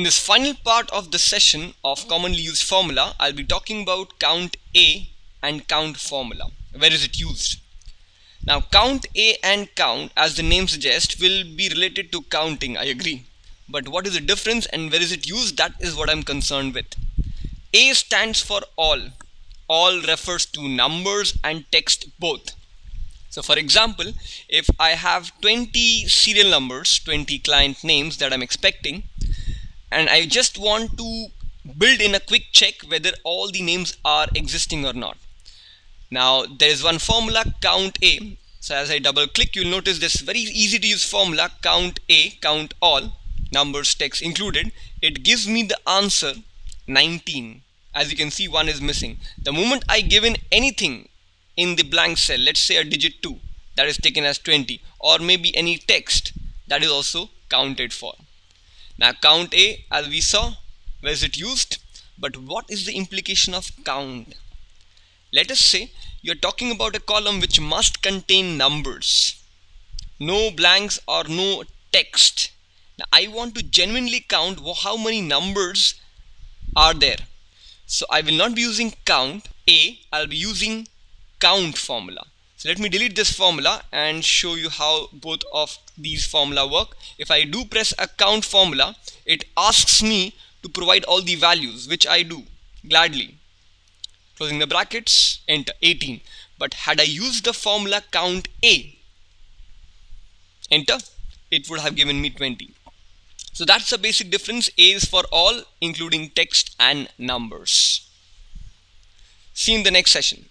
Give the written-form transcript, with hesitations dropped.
In this final part of the session of commonly used formula, I'll be talking about CountA and count formula. Where is it used? Now CountA and count, as the name suggests, will be related to counting, I agree. But what is the difference and where is it used? That is what I'm concerned with. A stands for all. All refers to numbers and text both. So for example, if I have 20 serial numbers, 20 client names that I'm expecting, and I just want to build in a quick check whether all the names are existing or not. Now there is one formula, CountA. So as I double click, you'll notice this very easy to use formula, CountA, count all, numbers, text included. It gives me the answer 19. As you can see, one is missing. The moment I give in anything in the blank cell, let's say a digit 2, that is taken as 20, or maybe any text, that is also counted for. Now CountA, as we saw, where is it used? But what is the implication of count? Let us say you're talking about a column which must contain numbers, no blanks or no text. Now I want to genuinely count how many numbers are there. So I will not be using CountA, I'll be using count formula. So let me delete this formula and show you how both of these formula work. If I do press a count formula, it asks me to provide all the values, which I do gladly. Closing the brackets, enter 18. But had I used the formula CountA, enter, it would have given me 20. So that's the basic difference. A is for all, including text and numbers. See you in the next session.